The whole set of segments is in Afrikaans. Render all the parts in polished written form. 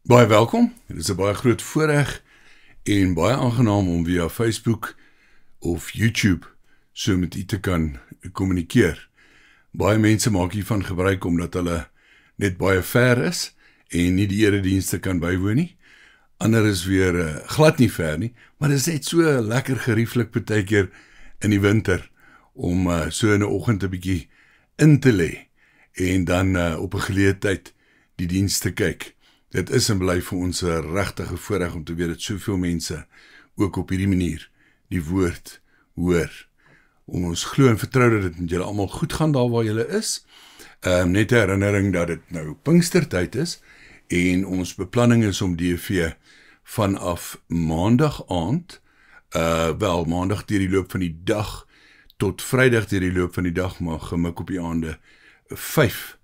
Baie welkom, dit is 'n baie groot voorreg en baie aangenaam om via Facebook of YouTube so met u te kan kommunikeer. Baie mense maak hiervan gebruik omdat hulle net baie ver is en nie die eredienste kan bywoon nie. Ander is weer glad nie ver nie, maar dit is net so lekker gerieflik partykeer in die winter om so in 'n oggend 'n bietjie in te lê en dan op 'n geleentheid die diens te kyk. Dit is en bly vir ons 'n regtige voorreg om te weet dat soveel mense ook op hierdie manier die woord hoor. Ons glo en vertrou dat dit met julle almal goed gaan daar waar julle is. Net 'n herinnering dat dit nou Pinkstertyd is en ons beplanning is om DV vanaf maandag aand, maandag deur die loop van die dag tot Vrydag deur die loop van die dag, maar gemik op die aande 5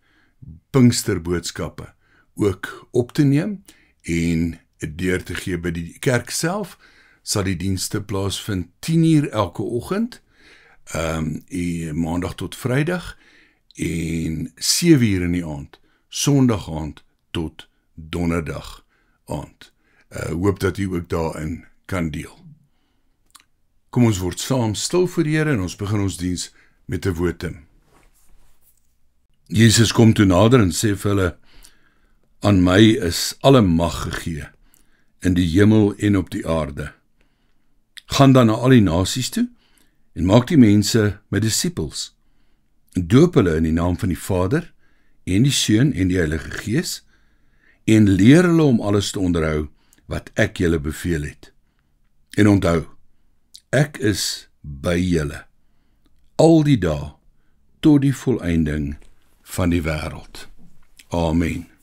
Pinksterboodskappe ook op te neem en deur te gee by die kerk self. Sal die dienste plaasvind 10:00 elke oggend, maandag tot Vrydag en 7:00 in die aand, Sondag aand tot Donderdag aand. Hoop dat u ook daarin kan deel. Kom ons word saam stil voor die Here en ons begin ons diens met 'n wotum. Jesus kom toe nader en sê vir hulle: "Aan my is alle mag gegee in die hemel en op die aarde. Gaan dan na al die nasies toe en maak die mense my disippels. En doop hulle in die naam van die Vader en die Seun en die Heilige Gees en leer hulle om alles te onderhou wat ek julle beveel het. En onthou, ek is by julle al die dae tot die volëinding van die wêreld. Amen."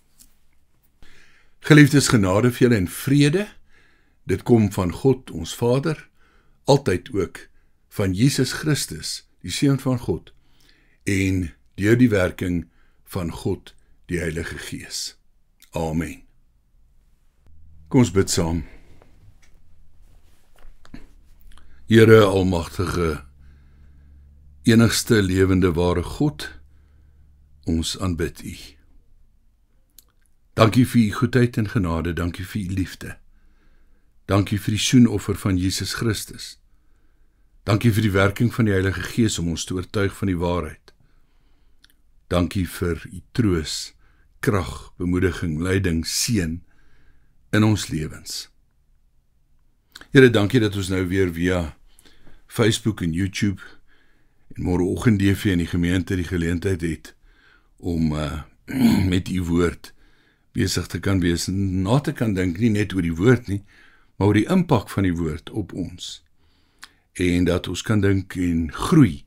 Geliefdes, genade vir julle en vrede, dit kom van God ons Vader, altyd ook van Jesus Christus, die Seun van God, en deur die werking van God, die Heilige Gees. Amen. Kom ons bid saam. Here almagtige, enigste lewende ware God, ons aanbid U. Dankie vir U goedheid en genade, dankie vir U liefde. Dankie vir die soenoffer van Jesus Christus. Dankie vir die werking van die Heilige Gees om ons te oortuig van die waarheid. Dankie vir U troos, krag, bemoediging, leiding, seën in ons lewens. Here, dankie dat ons nou weer via Facebook en YouTube en môreoggend DV in die gemeente die geleentheid het om met U woord besig te kan wees en na te kan dink, nie net oor die woord nie, maar oor die impak van die woord op ons. En dat ons kan dink en groei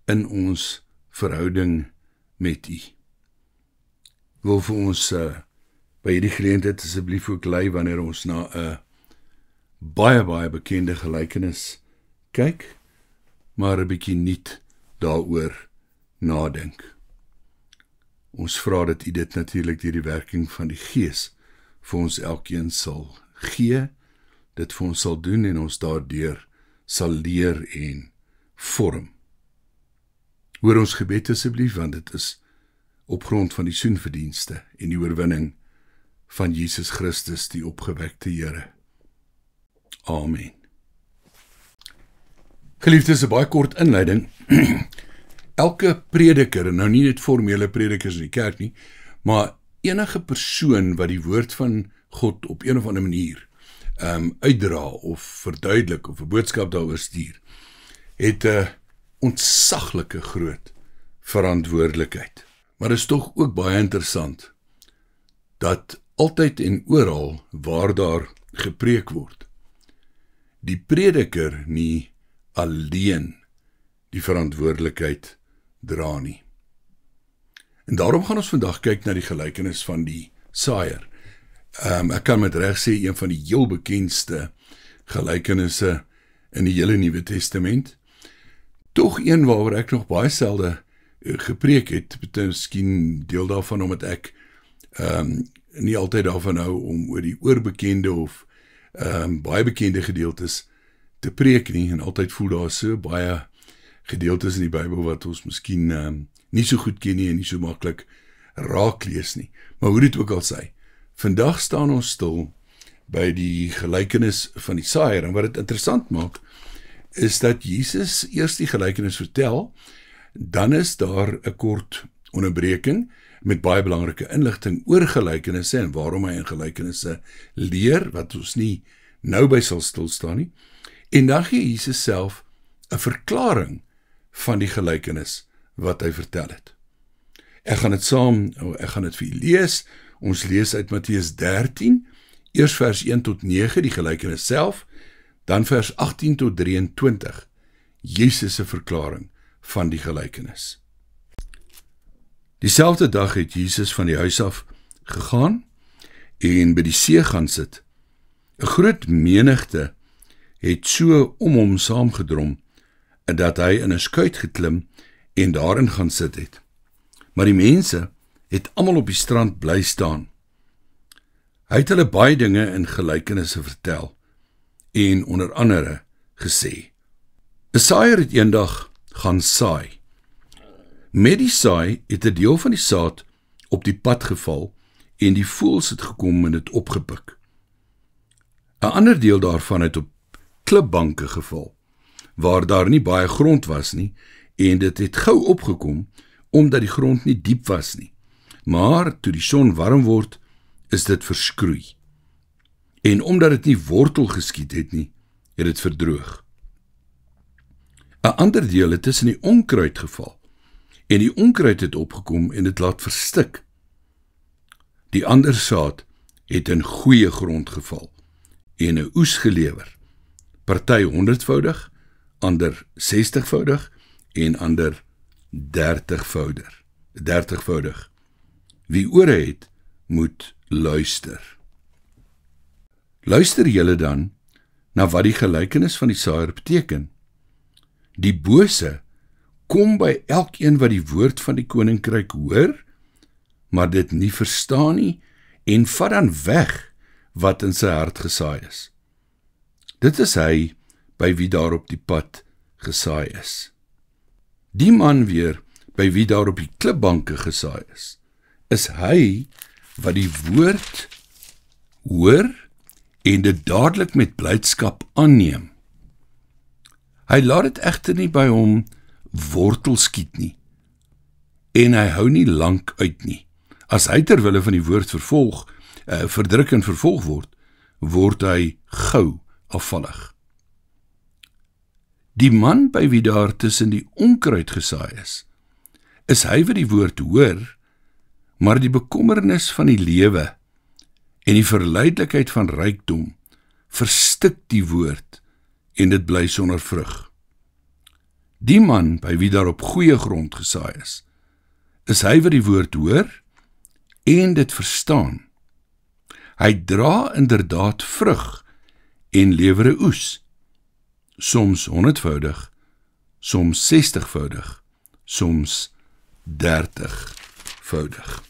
in ons verhouding met U. Wil vir ons by hierdie geleentheid asseblief ook lei wanneer ons na 'n baie bekende gelykenis kyk, maar 'n bietjie nuut daaroor nadink. Ons vra dat U dit natuurlik deur die werking van die Gees vir ons elkeen sal gee, dit vir ons sal doen en ons daardeur sal leer en vorm. Hoor ons gebed asseblief, want dit is op grond van die soenverdienste en die oorwinning van Jesus Christus, die opgewekte Here. Amen. Geliefdes, 'n baie kort inleiding. Elke prediker, en nou nie net formele predikers in die kerk nie, maar enige persoon wat die woord van God op een of ander manier uitdra of verduidelik of 'n boodskap daaroor stuur, het 'n ontsaglike groot verantwoordelikheid. Maar dit is tog ook baie interessant dat altyd en oral waar daar gepreek word, die prediker nie alleen die verantwoordelikheid dra nie. En daarom gaan ons vandag kyk na die gelykenis van die saaier. Ek kan met reg sê een van die heel bekendste gelykenisse in die hele Nuwe Testament. Tog een waaroor ek nog baie selde gepreek het, miskien deel daarvan omdat ek nie altyd daarvan hou om oor die oorbekende of baie bekende gedeeltes te preek nie, en altyd voel daar so baie gedeeltes in die Bybel wat ons miskien nie so goed ken nie en nie so maklik raak lees nie. Maar hoe dit ook al sy, Vandag staan ons stil by die gelykenis van die saaier, en wat dit interessant maak, is dat Jesus eers die gelykenis vertel, dan is daar 'n kort onderbreking met baie belangrike inligting oor gelykenisse en waarom hy in gelykenisse leer, wat ons nie nou by sal stilstaan nie, en dan gee Jesus self 'n verklaring van die gelykenis wat hy vertel het. Ek gaan dit vir u lees. Ons lees uit Matteus 13, eers vers 1 tot 9, die gelykenis self, dan vers 18 tot 23, Jesus se verklaring van die gelykenis. Dieselfde dag het Jesus van die huis af gegaan en by die see gaan sit. 'n Groot menigte het so om hom saamgedrom, dat hy in 'n skuit geklim en daarin gaan sit het. Maar die mense het almal op die strand bly staan. Hy het hulle baie dinge in gelykenisse vertel en onder andere gesê: 'n saaier het eendag gaan saai. Met die saai het 'n deel van die saad op die pad geval en die voëls het gekom en dit opgepik. 'n ander deel daarvan het op klipbanke geval, waar daar nie baie grond was nie, en dit het gou opgekom, omdat die grond nie diep was nie. Maar toe die son warm word, is dit verskroei. En omdat dit nie wortel geskiet het nie, het dit verdroog. 'n ander deel het tussen die onkruid geval, en die onkruid het opgekom en dit laat verstik. Die ander saad het in goeie grond geval, en 'n oes gelewer, party 100voudig, ander 60voudig, en ander 30voudig. Wie ore het, moet luister. Luister julle dan na wat die gelykenis van die saaier beteken. Die bose kom by elkeen wat die woord van die koninkryk hoor, maar dit nie verstaan nie, en vat dan weg wat in sy hart gesaai is. Dit is hy by wie daar op die pad gesaai is. Die man weer by wie daar op die klipbanke gesaai is hy wat die woord hoor en dit dadelik met blydskap aanneem. Hy laat dit egter nie by hom wortel skiet nie, en hy hou nie lank uit nie. As hy ter wille van die woord verdruk en vervolg word hy gou afvallig. Die man by wie daar tussen die onkruid gesaai is hy wat die woord hoor, maar die bekommernis van die lewe en die verleidelikheid van rykdom verstik die woord en dit bly sonder vrug. Die man by wie daar op goeie grond gesaai is hy wat die woord hoor en dit verstaan. Hy dra inderdaad vrug en lewer 'n oes, soms 100voudig, soms 60voudig, soms 30voudig.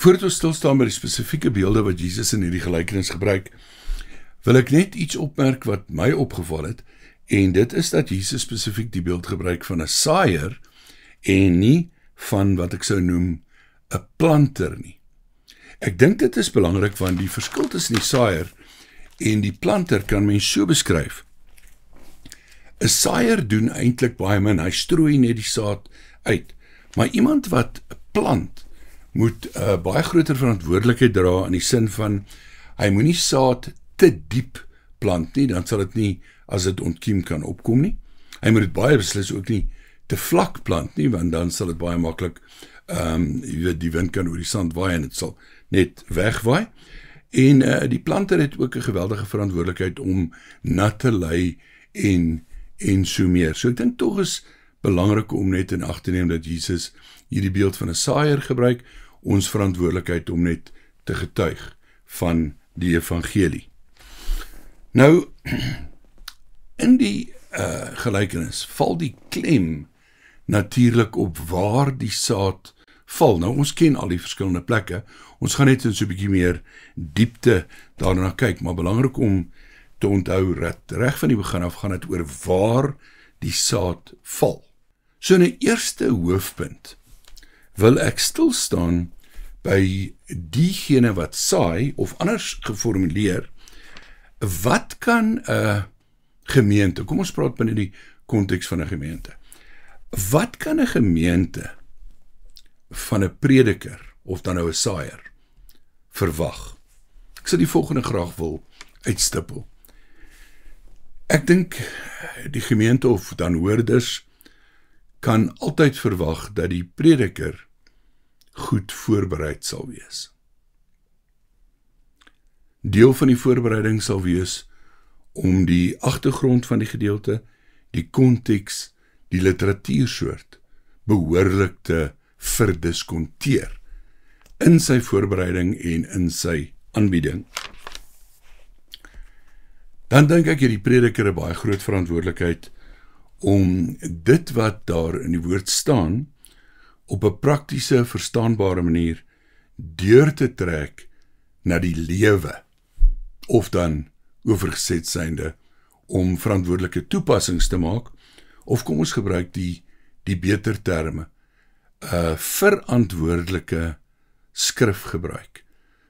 Voordat ons stilstaan by die spesifieke beelde wat Jesus in hierdie gelykenis gebruik, wil ek net iets opmerk wat my opgeval het, en dit is dat Jesus spesifiek die beeld gebruik van 'n saaier en nie van wat ek sou noem 'n planter nie. Ek dink dit is belangrik, want die verskil tussen die saaier en die planter kan mens so beskryf. 'n Saaier doen eintlik baie min, hy strooi net die saad uit. Maar iemand wat plant, moet baie groter verantwoordelikheid dra in die sin van, hy moenie saad te diep plant nie, dan sal dit nie, as dit ontkiem kan opkom nie. Hy moet dit baie beslis ook nie te vlak plant nie, want dan sal dit baie maklik, die wind kan oor die sand waai en dit sal net wegwaai. En die planter het ook 'n geweldige verantwoordelikheid om nat te lei en so meer. So ek dink tog is belangrik om net in ag te neem dat Jesus hierdie beeld van 'n saaier gebruik, ons verantwoordelikheid om net te getuig van die evangelie. Nou, in die gelykenis val die klem natuurlik op waar die saad val. Nou, ons ken al die verskillende plekke, ons gaan net in so 'n bietjie meer diepte daarna kyk, maar belangrik om te onthou dat reg van die begin af gaan dit oor waar die saad val. So in 'n eerste hoofpunt wil ek stilstaan by diegene wat saai, of anders geformuleer, wat kan 'n gemeente, kom ons praat binne die konteks van 'n gemeente, wat kan 'n gemeente van 'n prediker, of dan nou 'n saaier, verwag? Ek sal die volgende graag wil uitstippel. Ek dink die gemeente of dan hoorders kan altyd verwag dat die prediker goed voorbereid sal wees. Deel van die voorbereiding sal wees om die agtergrond van die gedeelte, die konteks, die literatuursoort behoorlik te verdiskonteer in sy voorbereiding en in sy aanbieding. Dan dink ek die prediker 'n baie groot verantwoordelikheid om dit wat daar in die woord staan op 'n praktiese, verstaanbare manier deur te trek na die lewe, of dan oorgeset synde om verantwoordelike toepassings te maak, of kom ons gebruik die beter terme, verantwoordelike skrifgebruik.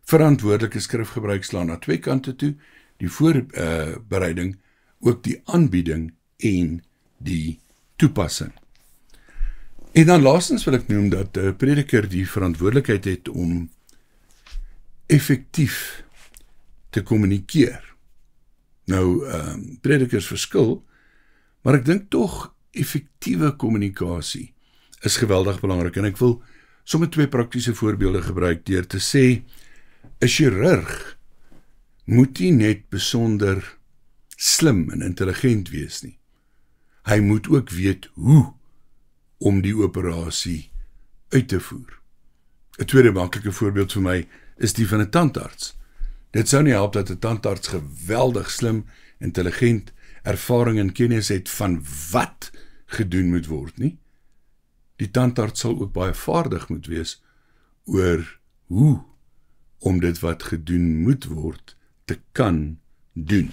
Verantwoordelike skrifgebruik slaan na twee kante toe, die voorbereiding, ook die aanbieding en die toepassing. En dan laastens wil ek noem dat 'n prediker die verantwoordelikheid het om effektief te kommunikeer. Nou, predikers verskil, maar ek dink tog effektiewe kommunikasie is geweldig belangrik, en ek wil sommer twee praktiese voorbeelde gebruik deur te sê, 'n chirurg moet nie net besonder slim en intelligent wees nie. Hy moet ook weet hoe om die operasie uit te voer. 'n tweede maklike voorbeeld vir my is die van 'n tandarts. Dit sou nie help dat 'n tandarts geweldig slim, intelligent, ervaring en kennis het van wat gedoen moet word nie. Die tandarts sal ook baie vaardig moet wees oor hoe om dit wat gedoen moet word te kan doen.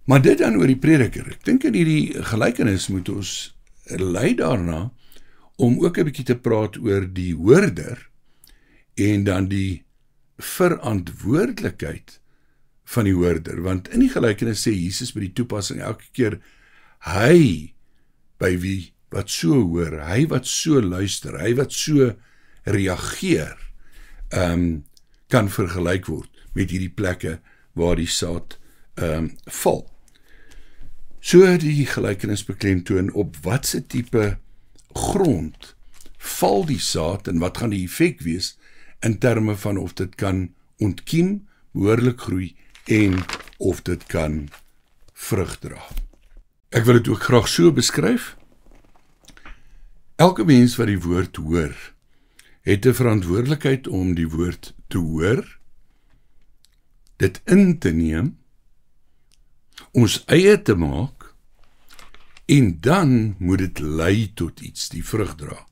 Maar dit dan oor die prediker. Ek dink in hierdie gelykenis moet ons lei daarna om ook 'n bietjie te praat oor die hoorder en dan die verantwoordelikheid van die hoorder, want in die gelykenis sê Jesus by die toepassing elke keer, hy by wie wat so hoor, hy wat so luister, hy wat so reageer, kan vergelyk word met hierdie plekke waar die saad val. So die gelykenis beklemtoon op watse tipe grond val die saad en wat gaan die effek wees in terme van of dit kan ontkiem, behoorlik groei en of dit kan vrug dra. Ek wil dit ook graag so beskryf. Elke mens wat die woord hoor, het 'n verantwoordelikheid om die woord te hoor, dit in te neem, ons eie te maak, en dan moet dit lei tot iets, die vrug dra.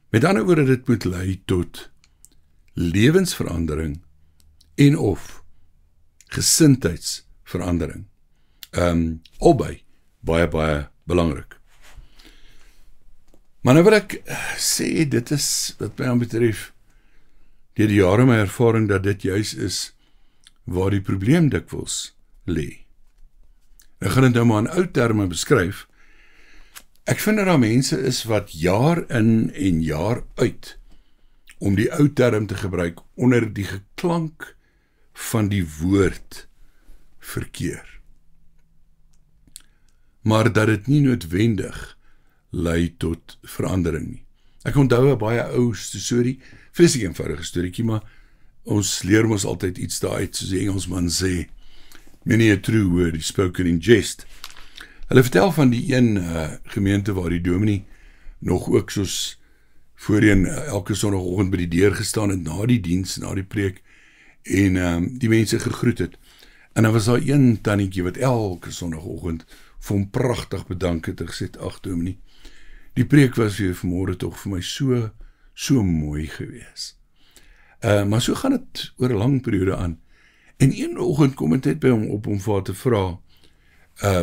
Met ander woorde, dit moet lei tot lewensverandering en of gesindheidsverandering. Albei baie belangrik. Maar nou wil ek sê, dit is wat my betref, deur die jare my ervaring dat dit juis is waar die probleem dikwels lê. Ek gaan dit nou maar in ou terme beskryf. Ek vind dat daar mense is wat jaar in en jaar uit, om die ou term te gebruik, onder die geklank van die woord verkeer. Maar dat dit nie noodwendig lei tot verandering nie. Ek onthou 'n baie ou storie, vreeslik eenvoudige storieetjie, maar ons leer mos altyd iets daaruit, soos die Engelsman sê, many a true word is spoken in jest. Hulle vertel van die een gemeente waar die dominee nog ook soos voorheen elke sondagoggend by die deur gestaan het na die diens, na die preek, en die mense gegroet het. En dan was daar een tannietjie wat elke sondagoggend vir hom pragtig bedank het en gesê, ag dominee, die preek was weer vanmôre tog vir my so mooi gewees. Maar so gaan dit oor 'n lang periode aan. En een oggend kom dit by hom op om vir haar te vra,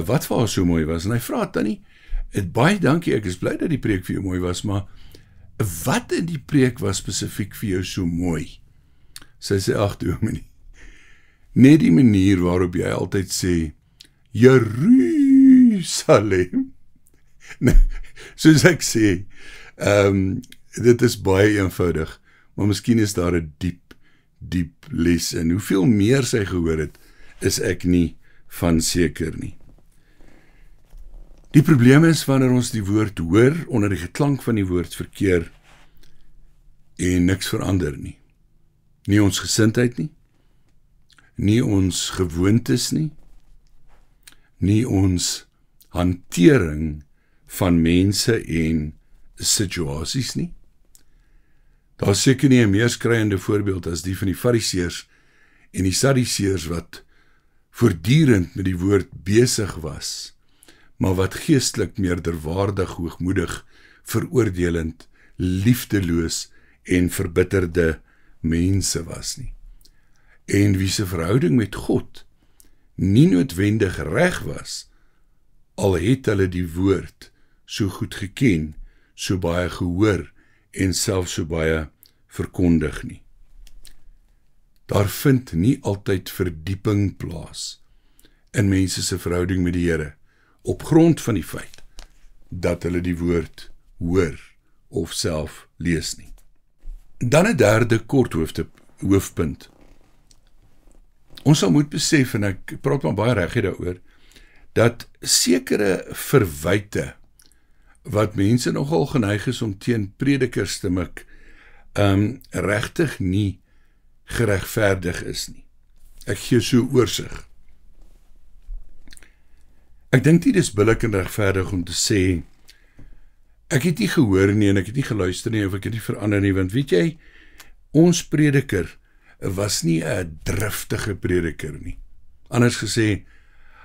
wat vir haar so mooi was. En hy vra, tannie, baie dankie, ek is bly dat die preek vir jou mooi was, maar wat in die preek was spesifiek vir jou so mooi? Sy sê, ag dominee, net die manier waarop jy altyd sê, Jerusalem. Nou, soos ek sê, dit is baie eenvoudig, maar miskien is daar 'n diep les in. Hoeveel meer sy gehoor het, is ek nie van seker nie. Die probleem is wanneer ons die woord hoor, onder die geklank van die woord verkeer, en niks verander nie. Nie ons gesindheid nie, nie ons gewoontes nie, nie ons hantering van mense en situasies nie. Daar is seker nie 'n meer skreiende voorbeeld as die van die Fariseërs en die Sadduseërs wat voortdurend met die woord besig was, maar wat geestelik meerderwaardig, hoogmoedig, veroordelend, liefdeloos en verbitterde mense was nie. En wie se verhouding met God nie noodwendig reg was, al het hulle die woord so goed geken, so baie gehoor en selfs so baie verkondig nie. Daar vind nie altyd verdieping plaas in mense se verhouding met die Here, op grond van die feit dat hulle die woord hoor of self lees nie. Dan 'n derde kort hoofpunt. Ons sal moet besef, en ek praat maar baie reguit daaroor, dat sekere verwyte wat mense nogal geneig is om teen predikers te mik, regtig nie geregverdig is nie. Ek gee so oorsig. Ek dink nie dis billik en regverdig om te sê, ek het nie gehoor nie en ek het nie geluister nie of ek het nie verander nie, want weet jy, ons prediker was nie 'n driftige prediker nie. Anders gesê,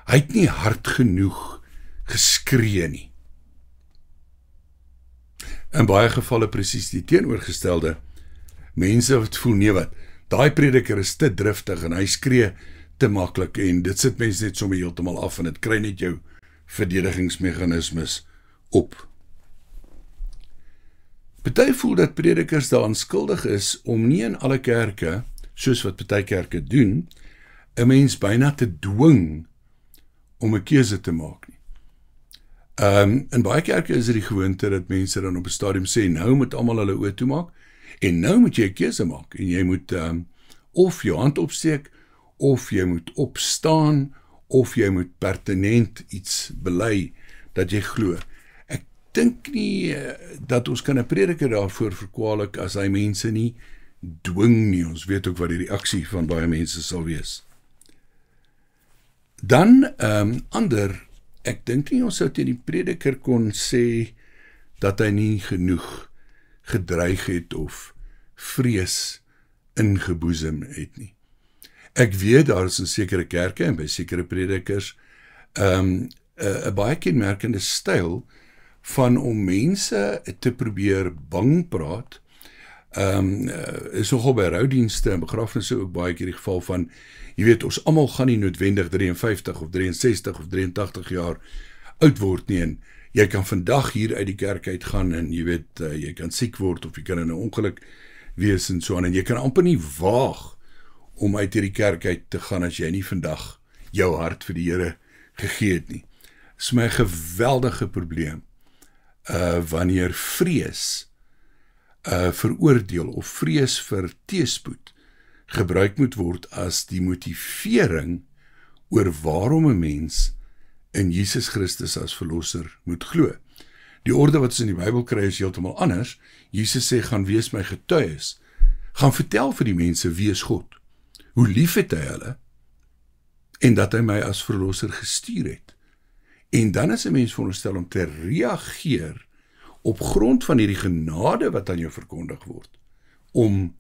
hy het nie hard genoeg geskree nie. In baie gevalle presies die teenoorgestelde. Mense wat voel, nee wat, daai prediker is te driftig en hy skree te maklik en dit sit mense net sommer heeltemal af en dit kry net jou verdedigingsmeganismes op. Party voel dat predikers daaraan skuldig is om nie in alle kerke, soos wat party kerke doen, 'n mens byna te dwing om 'n keuse te maak nie. In baie kerke is dit die gewoonte dat mense dan op 'n stadium sê, nou moet almal hulle oë toemaak en nou moet jy 'n keuse maak en jy moet of jou hand opsteek of jy moet opstaan of jy moet pertinent iets bely dat jy glo. Ek dink nie dat ons kan 'n prediker daarvoor verkwalik as hy mense nie dwing nie. Ons weet ook wat die reaksie van baie mense sal wees. Dan ander, ek dink nie ons sou teen die prediker kon sê dat hy nie genoeg gedreig het of vrees ingeboesem het nie. Ek weet daar is in sekere kerke en by sekere predikers 'n baie kenmerkende styl van om mense te probeer bang praat. Is nogal by roudienste en begrafnisse ook baie keer die geval van, jy weet, ons almal gaan nie noodwendig 53 of 63 of 83 jaar oud word nie, en jy kan vandag hier uit die kerk uit gaan en jy weet, jy kan siek word of jy kan in 'n ongeluk wees en so aan, en jy kan amper nie waag om uit hierdie kerk uit te gaan as jy nie vandag jou hart vir die Here gegee het nie. Dit is my 'n geweldige probleem wanneer vrees veroordeel of vrees vir teespoed gebruik moet word as die motivering oor waarom 'n mens in Jesus Christus as verlosser moet glo. Die orde wat ons in die Bybel kry is heeltemal anders. Jesus sê, gaan wees my getuies, gaan vertel vir die mense wie is God, hoe lief het hy hulle, en dat hy my as verlosser gestuur het. En dan is 'n mens veronderstel om te reageer op grond van hierdie genade wat aan jou verkondig word, om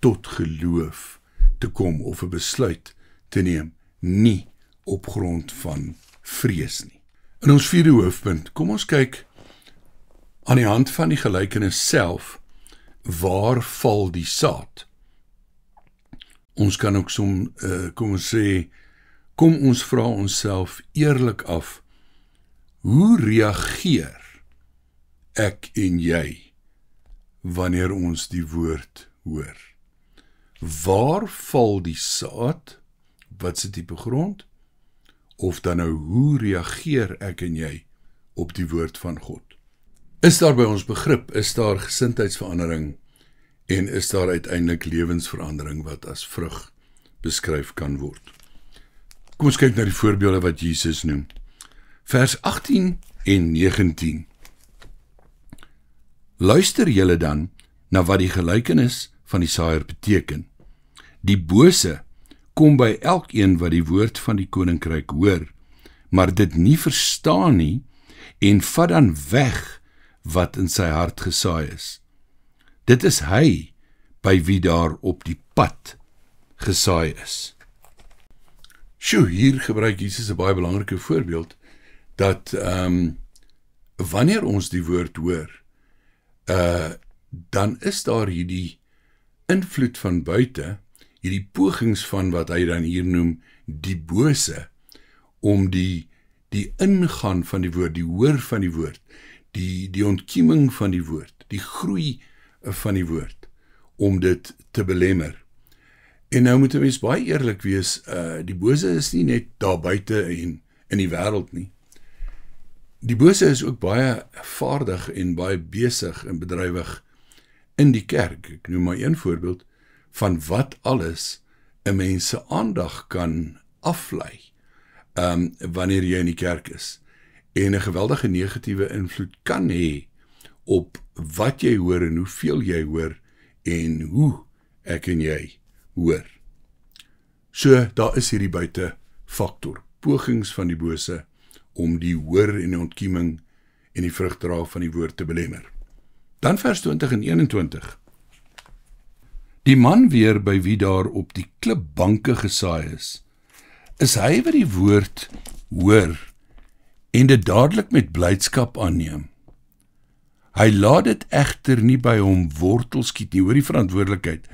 tot geloof te kom of 'n besluit te neem, nie op grond van vrees nie. In ons vierde hoofpunt, kom ons kyk aan die hand van die gelykenis self, waar val die saad? Ons kan ook kom ons vra onsself eerlik af, hoe reageer ek en jy wanneer ons die woord hoor? Waar val die saad? Wat is die tipe grond? Of dan nou, hoe reageer ek en jy op die woord van God? Is daar by ons begrip, is daar gesindheidsverandering en is daar uiteindelik lewensverandering wat as vrug beskryf kan word? Kom ons kyk na die voorbeelde wat Jesus noem. Vers 18 en 19. Luister julle dan na wat die gelykenis van die saaier beteken. Die bose kom by elkeen wat die woord van die koninkryk hoor, maar dit nie verstaan nie en vat dan weg wat in sy hart gesaai is. Dit is hy by wie daar op die pad gesaai is. Hier gebruik Jesus 'n baie belangrike voorbeeld, dat wanneer ons die woord hoor, dan is daar hierdie invloed van buite, hierdie pogings van wat hy dan hier noem, die bose, om die ingaan van die woord, die hoor van die woord, die ontkieming van die woord, die groei van die woord, om dit te belemmer. En nou moet 'n mens baie eerlik wees, die bose is nie net daar buite en in die wêreld nie. Die bose is ook baie vaardig en baie besig en bedrywig in die kerk. Ek noem maar een voorbeeld van wat alles 'n mens se aandag kan aflei wanneer jy in die kerk is. En 'n geweldige negatiewe invloed kan hê op wat jy hoor en hoeveel jy hoor en hoe ek en jy hoor. So, daar is hierdie buite faktor, pogings van die bose om die hoor en die ontkieming en die vrugdra van die woord te belemmer. Dan vers 20 en 21. Die man weer by wie daar op die klipbanke gesaai is hy wat die woord hoor en dit dadelik met blydskap aanneem. Hy laat dit egter nie by hom wortel skiet nie, hoor die verantwoordelikheid.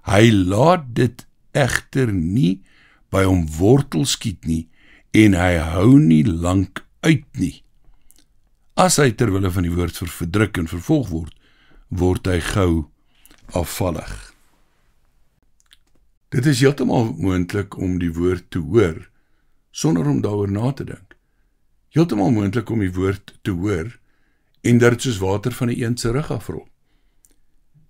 Hy laat dit egter nie by hom wortel skiet nie, en hy hou nie lank uit nie. As hy terwille van die woord verdruk en vervolg word, word hy gou afvallig. Dit is heeltemal moontlik om die woord te hoor, sonder om daaroor na te dink. Heeltemal moontlik om die woord te hoor, en dat dit soos water van die een se rug afrol.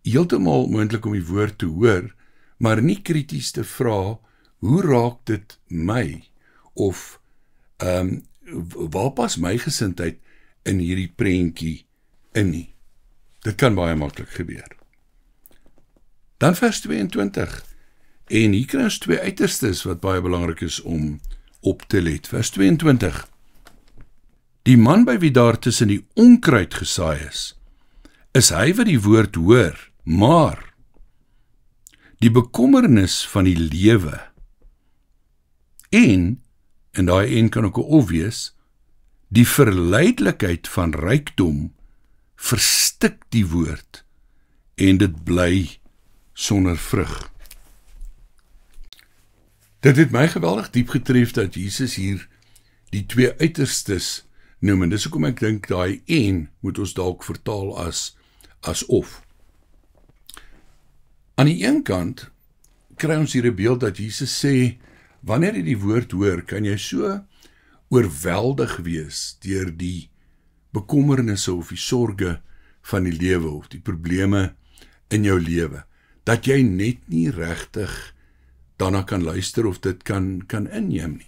Heeltemal moontlik om die woord te hoor, maar nie krities te vra, hoe raak dit my? Of, waar pas my gesindheid in hierdie prentjie in nie? Dit kan baie maklik gebeur. Dan vers 22, en hier kry ons twee uiterstes wat baie belangrik is om op te let. Vers 22, die man by wie daar tussen die onkruid gesaai is hy wat die woord hoor, maar die bekommernis van die lewe en daai een kan ook 'n of wees, die verleidelikheid van rykdom verstik die woord en dit bly sonder vrug. Dit het my geweldig diep getref dat Jesus hier die twee uiterstes noem, en dis hoekom ek dink daai een moet ons dalk vertaal as of. Aan die een kant kry ons hier 'n beeld dat Jesus sê, wanneer jy die woord hoor, kan jy so oorweldig wees deur die bekommernisse of die sorge van die lewe of die probleme in jou lewe, dat jy net nie regtig daarna kan luister of dit kan inneem nie.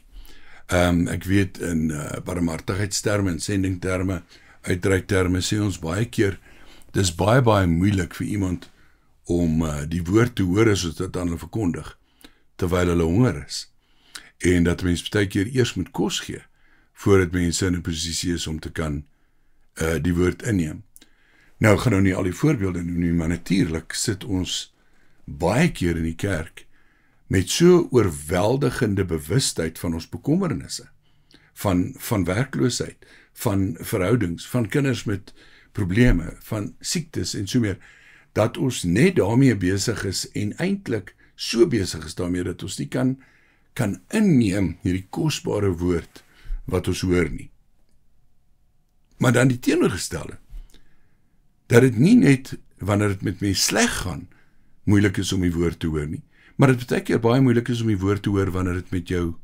Ek weet in barmhartigheidsterme en sendingterme, uitreikterme sê ons baie keer, dis baie moeilik vir iemand om die woord te hoor as dit aan hulle verkondig, terwyl hulle honger is. En dat mens baie keer eers moet kos gee, voordat mense in 'n posisie is om te kan die woord inneem. Nou, ek gaan nou nie al die voorbeelde noem nie, maar natuurlik sit ons baie keer in die kerk met so oorweldigende bewustheid van ons bekommernisse, van werkloosheid, van verhoudings, van kinders met probleme, van siektes en so meer, dat ons net daarmee besig is en eintlik so besig is daarmee dat ons nie kan inneem hierdie kosbare woord wat ons hoor nie. Maar dan die teenoorgestelde, dat dit nie net wanneer dit met mense sleg gaan, moeilik is om die woord te hoor nie. Maar dit baie keer baie moeilik is om die woord te hoor wanneer dit met jou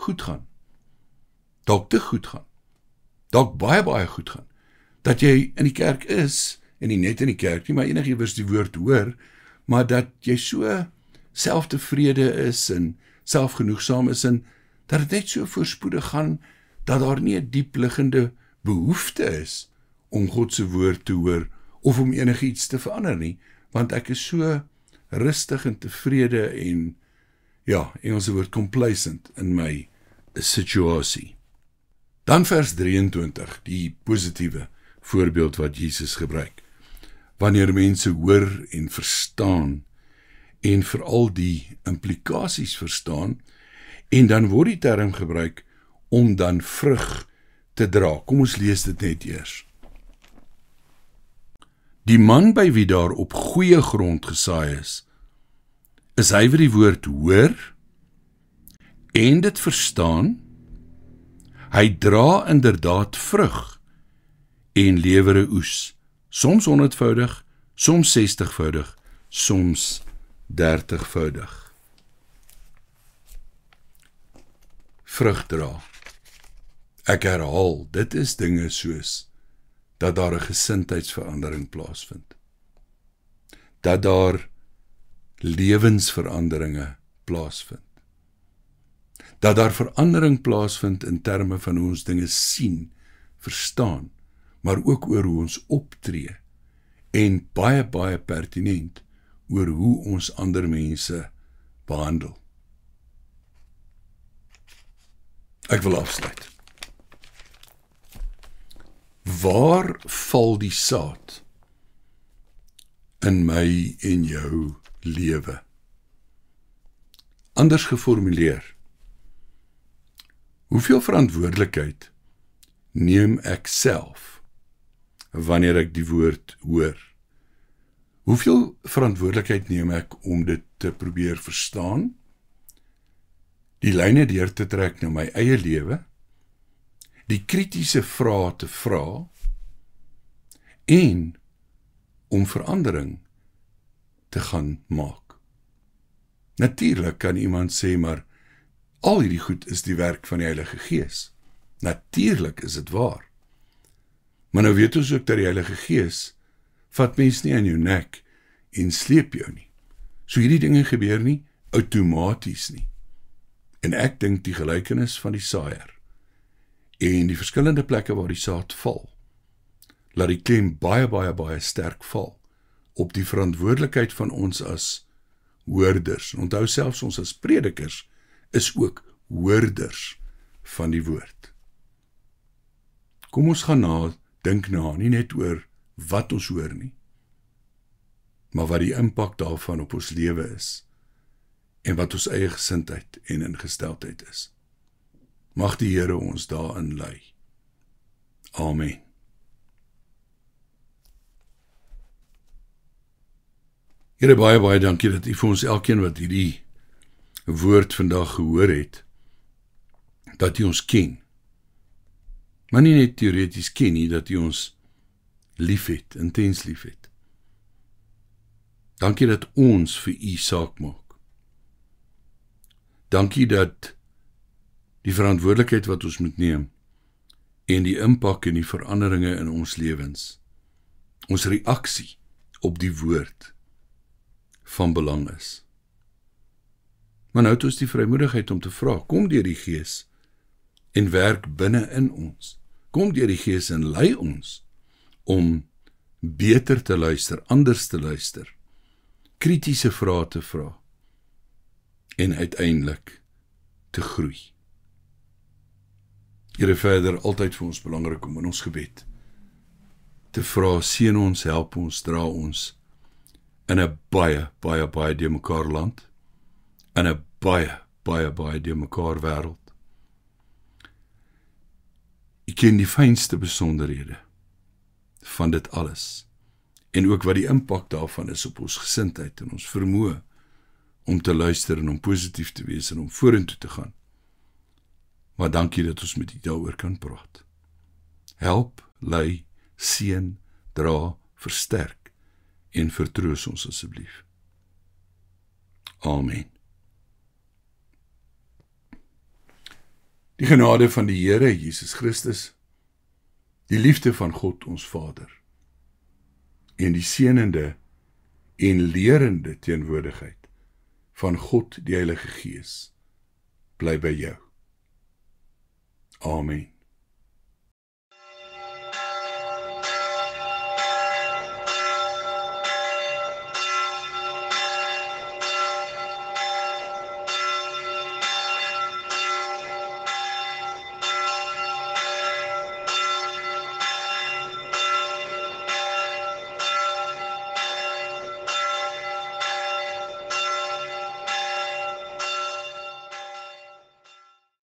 goed gaan. Dalk te goed gaan. Dalk baie, baie goed gaan. Dat jy in die kerk is, en nie net in die kerk nie, maar enigiewers die woord hoor, maar dat jy so selftevrede is en selfgenoegsaam is en dat dit net so voorspoedig gaan, dat daar nie 'n diepliggende behoefte is om God se woord te hoor of om enigiets te verander nie, want ek is so rustig en tevrede en Engelse woord complacent in my situasie. Dan vers 23, die positiewe voorbeeld wat Jesus gebruik. Wanneer mense hoor en verstaan en veral die implikasies verstaan, en dan word die term gebruik om dan vrug te dra. Kom ons lees dit net eers. Die man by wie daar op goeie grond gesaai is hy wat die woord hoor en dit verstaan. Hy dra inderdaad vrug en lewer 'n oes, soms 100voudig, soms 60voudig, soms 30voudig. Vrug dra. Ek herhaal, dit is dinge soos dat daar 'n gesindheidsverandering plaasvind. Dat daar lewensveranderinge plaasvind. Dat daar verandering plaasvind in terme van hoe ons dinge sien, verstaan, maar ook oor hoe ons optree en baie, baie pertinent oor hoe ons ander mense behandel. Ek wil afsluit. Waar val die saad in my en jou lewe? Anders geformuleer, hoeveel verantwoordelikheid neem ek self wanneer ek die woord hoor? Hoeveel verantwoordelikheid neem ek om dit te probeer verstaan, die lyne deur te trek na my eie lewe, die kritiese vrae te vra en om verandering te gaan maak? Natuurlik kan iemand sê, maar al hierdie goed is die werk van die Heilige Gees. Natuurlik is dit waar. Maar nou weet ons ook dat die Heilige Gees vat mens nie aan jou nek en sleep jou nie. So hierdie dinge gebeur nie outomaties nie. En ek dink die gelykenis van die saaier en die verskillende plekke waar die saad val, laat die klem baie, baie, baie sterk val op die verantwoordelikheid van ons as hoorders. En onthou, selfs ons as predikers is ook hoorders van die woord. Kom ons gaan dink na, nie net oor wat ons hoor nie, maar wat die impak daarvan op ons lewe is, en wat ons eie gesindheid en ingesteldheid is. Mag die Here ons daarin lei. Amen. Here, baie, baie dankie dat U vir ons elkeen wat hierdie woord vandag gehoor het, dat U ons ken. Maar nie net teoreties ken nie, dat U ons lief het, intens lief het. Dankie dat ons vir U saak maak. Dankie dat die verantwoordelikheid wat ons moet neem en die impak en die veranderinge in ons lewens, ons reaksie op die woord van belang is. Maar nou het ons die vrymoedigheid om te vra, kom deur die Gees en werk binne in ons. Kom deur die Gees en lei ons om beter te luister, anders te luister, kritiese vrae te vra en uiteindelik te groei. Here, verder altyd vir ons belangrik om in ons gebed te vra, seën ons, help ons, dra ons in 'n baie, baie, baie de mekaar land, in 'n baie, baie, baie de mekaar wêreld. U ken die fynste besonderhede van dit alles, en ook wat die impak daarvan is op ons gesindheid en ons vermoë om te luister en om positief te wees en om vorentoe te gaan. Maar dankie dat ons met U daaroor kan praat. Help, lei, seën, dra, versterk en vertroos ons asseblief. Amen. Die genade van die Here Jesus Christus, die liefde van God ons Vader, en die seënende en lerende teenwoordigheid van God die Heilige Gees, bly by jou. Amen.